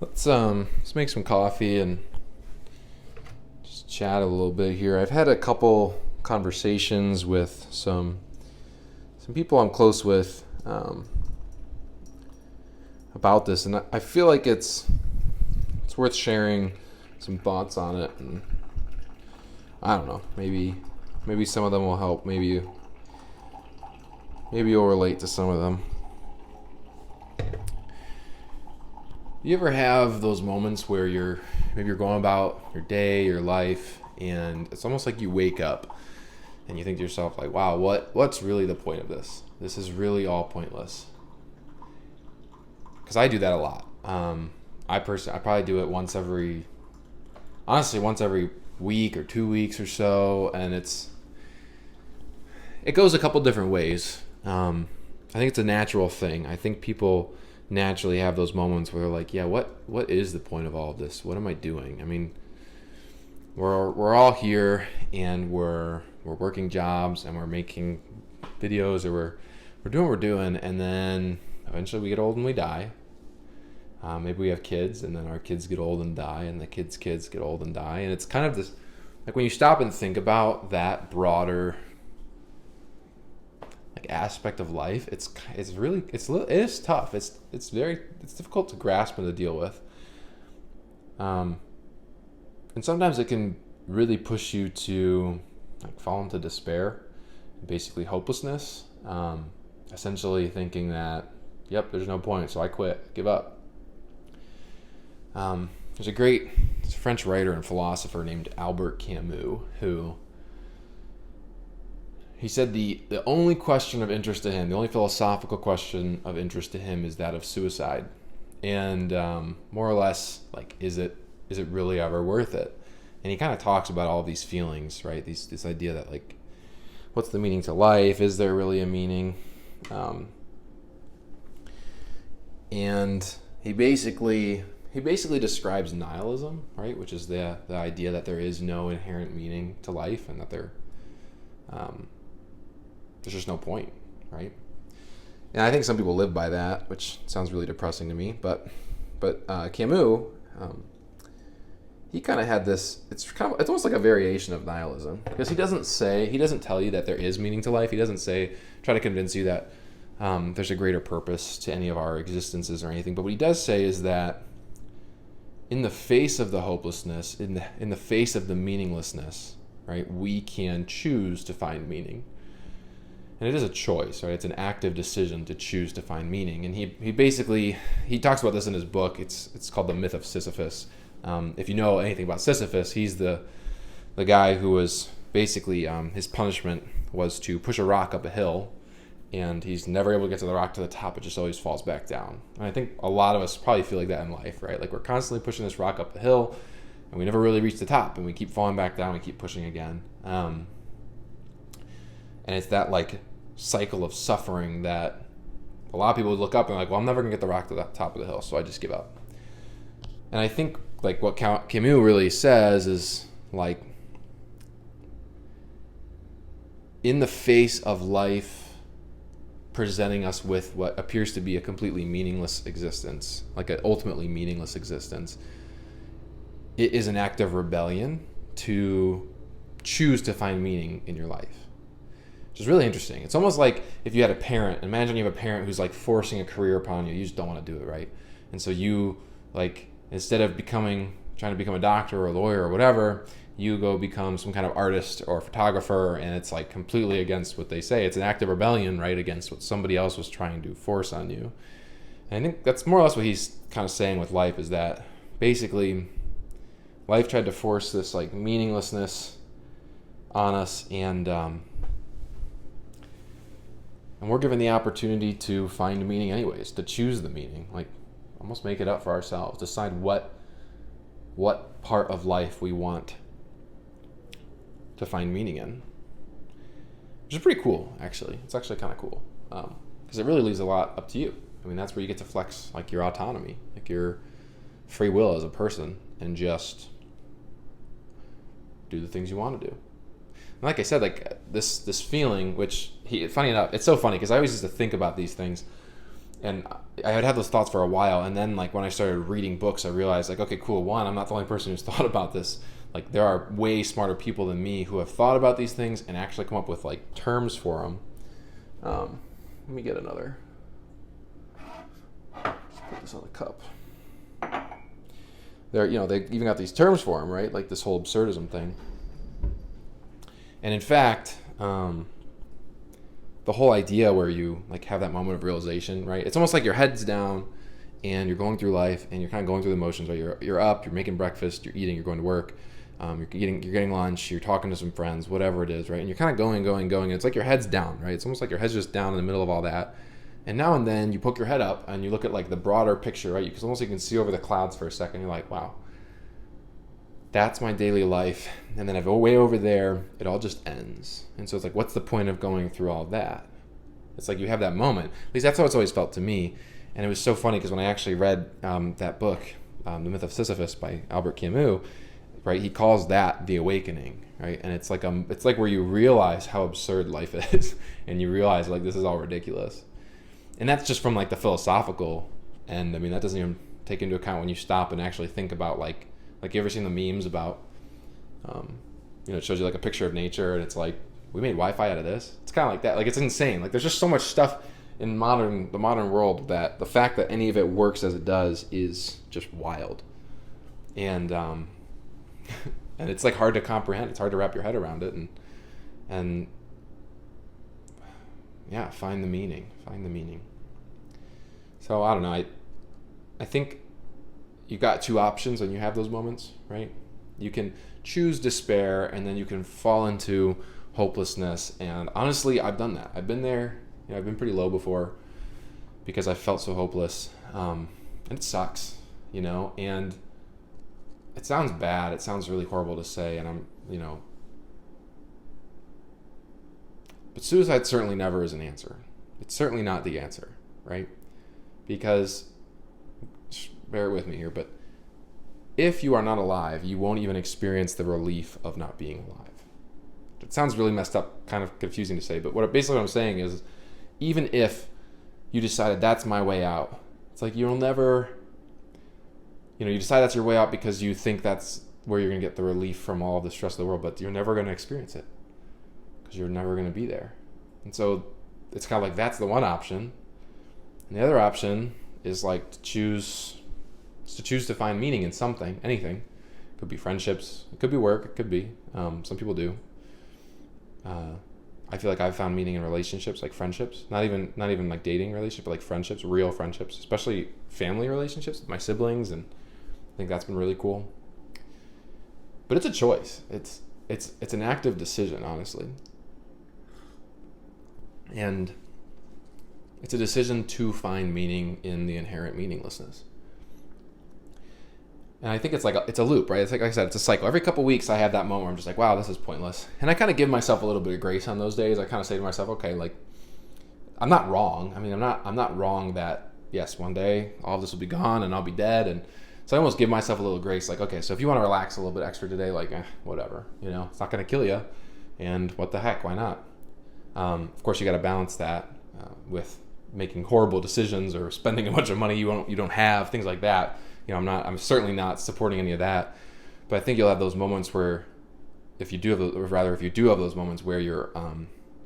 Let's make some coffee and just chat a little bit here. I've had a couple conversations with some people I'm close with about this, and I feel like it's worth sharing some thoughts on it. And I don't know, maybe some of them will help. Maybe you'll relate to some of them. You ever have those moments where you're going about your day, your life, and it's almost like you wake up and you think to yourself like, "Wow, what's really the point of this? This is really all pointless." Because I do that a lot. I probably do it once every week or 2 weeks or so, and it goes a couple different ways. I think it's a natural thing. I think people naturally have those moments where they're like, yeah, what is the point of all of this? What am I doing? I mean, we're all here, and we're working jobs, and we're making videos, or we're doing what we're doing, and then eventually we get old and we die. Maybe we have kids, and then our kids get old and die, and the kids' kids get old and die, and it's kind of this, like, when you stop and think about that broader like aspect of life, it is tough. It's difficult to grasp and to deal with. And sometimes it can really push you to like fall into despair, basically hopelessness. Essentially thinking that, yep, there's no point, so I quit, give up. There's a French writer and philosopher named Albert Camus who he said the only question of interest to him, the only philosophical question of interest to him is that of suicide. And more or less, like, is it really ever worth it? And he kind of talks about all these feelings, right? This idea that, like, what's the meaning to life? Is there really a meaning? And he basically describes nihilism, right? Which is the idea that there is no inherent meaning to life, and that there's just no point, right? And I think some people live by that, which sounds really depressing to me. But Camus, he kind of had this. It's almost like a variation of nihilism, because he doesn't tell you that there is meaning to life. He doesn't try to convince you that there's a greater purpose to any of our existences or anything. But what he does say is that in the face of the hopelessness, in the face of the meaninglessness, right, we can choose to find meaning. And it is a choice, right? It's an active decision to choose to find meaning. And he talks about this in his book. It's called The Myth of Sisyphus. If you know anything about Sisyphus, he's the guy who was basically, his punishment was to push a rock up a hill, and he's never able to get to the rock to the top. It just always falls back down. And I think a lot of us probably feel like that in life, right? Like, we're constantly pushing this rock up the hill, and we never really reach the top, and we keep falling back down, we keep pushing again. And it's that, like, cycle of suffering that a lot of people would look up and like, well, I'm never gonna get the rock to the top of the hill, so I just give up. And I think, like, what Camus really says is, like, in the face of life presenting us with what appears to be a completely meaningless existence, like an ultimately meaningless existence, it is an act of rebellion to choose to find meaning in your life. Which is really interesting. It's almost like if you had a parent. Imagine you have a parent who's, like, forcing a career upon you. You just don't want to do it, right? And so you, like, instead of trying to become a doctor or a lawyer or whatever, you go become some kind of artist or photographer, and it's, like, completely against what they say. It's an act of rebellion, right, against what somebody else was trying to force on you. And I think that's more or less what he's kind of saying with life, is that basically life tried to force this, like, meaninglessness on us, and we're given the opportunity to find meaning anyways, to choose the meaning, like, almost make it up for ourselves, decide what part of life we want to find meaning in, which is pretty cool, actually. It's actually kind of cool, because it really leaves a lot up to you. I mean, that's where you get to flex, like, your autonomy, like, your free will as a person, and just do the things you want to do. Like I said, like, this feeling, funny enough, it's so funny because I always used to think about these things And I had those thoughts for a while, and then like when I started reading books, I realized like, okay, cool. One, I'm not the only person who's thought about this. Like there are way smarter people than me who have thought about these things and actually come up with like terms for them. Let me get another. Let's put this on the cup. They're, they even got these terms for them, right? Like this whole absurdism thing. And in fact, the whole idea where you like have that moment of realization, right? It's almost like your head's down and you're going through life and you're kind of going through the motions, right? You're up, you're making breakfast, you're eating, you're going to work, you're getting lunch, you're talking to some friends, whatever it is, right? And you're kind of going. And it's like your head's down, right? It's almost like your head's just down in the middle of all that. And now and then you poke your head up and you look at like the broader picture, right? Because almost you can see over the clouds for a second. You're like, wow, that's my daily life. And then way over there, it all just ends. And so it's like, what's the point of going through all that? It's like you have that moment. At least that's how it's always felt to me. And it was so funny because when I actually read that book, The Myth of Sisyphus by Albert Camus, right, he calls that the awakening, right? And it's like where you realize how absurd life is, and you realize like this is all ridiculous. And that's just from like the philosophical end. I mean, that doesn't even take into account when you stop and actually think about like you ever seen the memes about, it shows you like a picture of nature and it's like, we made Wi-Fi out of this. It's kind of like that. Like it's insane. Like there's just so much stuff in the modern world that the fact that any of it works as it does is just wild. And and it's like hard to comprehend. It's hard to wrap your head around it and yeah, find the meaning. So I don't know. I think you got two options when you have those moments, right? You can choose despair and then you can fall into hopelessness. And honestly, I've done that. I've been there. I've been pretty low before because I felt so hopeless. And it sucks, and it sounds bad. It sounds really horrible to say. And but suicide certainly never is an answer. It's certainly not the answer, right? Because, bear with me here, but if you are not alive, you won't even experience the relief of not being alive. It sounds really messed up, kind of confusing to say, but what I'm saying is, even if you decided that's my way out, it's like you'll never, you decide that's your way out because you think that's where you're going to get the relief from all of the stress of the world, but you're never going to experience it because you're never going to be there. And so it's kind of like that's the one option. And the other option is like to choose to find meaning in something, anything. It could be friendships, it could be work, it could be. Some people do. I feel like I've found meaning in relationships, like friendships, not even like dating relationships, but like friendships, real friendships, especially family relationships with my siblings, and I think that's been really cool. But it's a choice. It's an active decision, honestly. And it's a decision to find meaning in the inherent meaninglessness. And I think it's a loop, right? It's like I said, it's a cycle. Every couple weeks I have that moment where I'm just like, wow, this is pointless. And I kind of give myself a little bit of grace on those days. I kind of say to myself, okay, like, I'm not wrong. I mean, I'm not wrong that, yes, one day all of this will be gone and I'll be dead. And so I almost give myself a little grace, like, okay, so if you want to relax a little bit extra today, like, whatever, it's not going to kill you. And what the heck, why not? Of course, you got to balance that with making horrible decisions or spending a bunch of money you don't have, things like that. I'm certainly not supporting any of that, but I think you'll have those moments where, if you do have those moments where you're,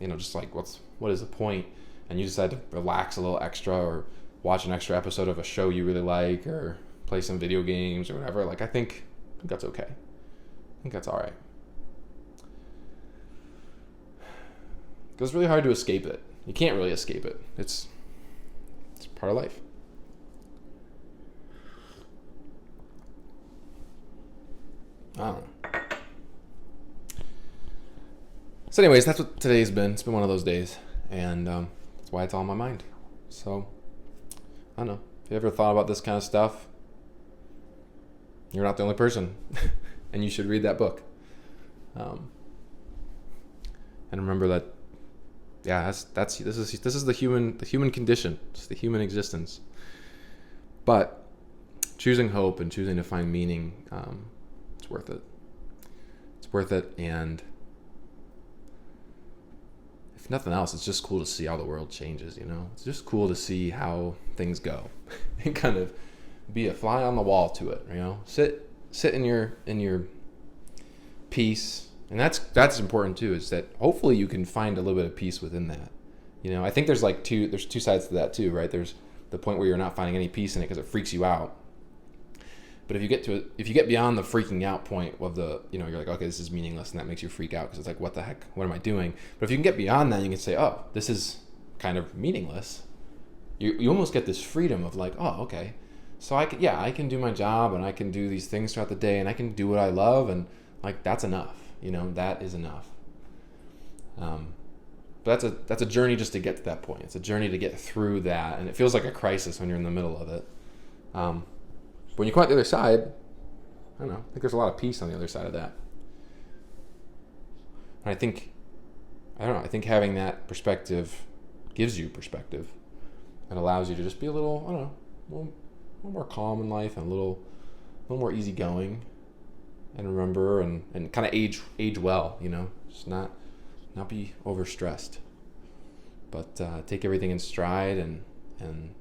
just like, what is the point? And you decide to relax a little extra or watch an extra episode of a show you really like or play some video games or whatever. Like, I think that's okay. I think that's all right. Because it's really hard to escape it. You can't really escape it. It's part of life. I don't know. So anyways, that's what today's been. It's been one of those days. And that's why it's on my mind. So, I don't know. If you ever thought about this kind of stuff, you're not the only person. And you should read that book. And remember that, yeah, this is the human condition. It's the human existence. But choosing hope and choosing to find meaning, it's worth it. It's worth it. And if nothing else, it's just cool to see how the world changes. It's just cool to see how things go, and kind of be a fly on the wall to it. Sit in your peace, and that's important too. Is that hopefully you can find a little bit of peace within that. I think there's two sides to that too, right? There's the point where you're not finding any peace in it because it freaks you out. But if you get beyond the freaking out point of you're like, okay, this is meaningless, and that makes you freak out because it's like, what the heck? What am I doing? But if you can get beyond that, you can say, oh, this is kind of meaningless. You almost get this freedom of like, oh, okay, so I can do my job, and I can do these things throughout the day, and I can do what I love, and like that's enough. That is enough. But that's a journey just to get to that point. It's a journey to get through that, and it feels like a crisis when you're in the middle of it. When you come out the other side, I don't know, I think there's a lot of peace on the other side of that. And I think having that perspective gives you perspective and allows you to just be a little, I don't know, a little more calm in life, and a little more easygoing, and remember and kind of age well, just not be overstressed, but take everything in stride and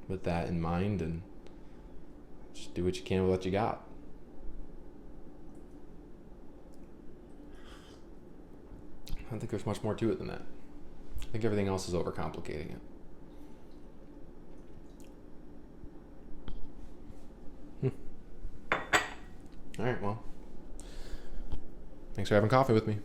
with that in mind, and just do what you can with what you got. I don't think there's much more to it than that. I think everything else is overcomplicating it. All right, well, thanks for having coffee with me.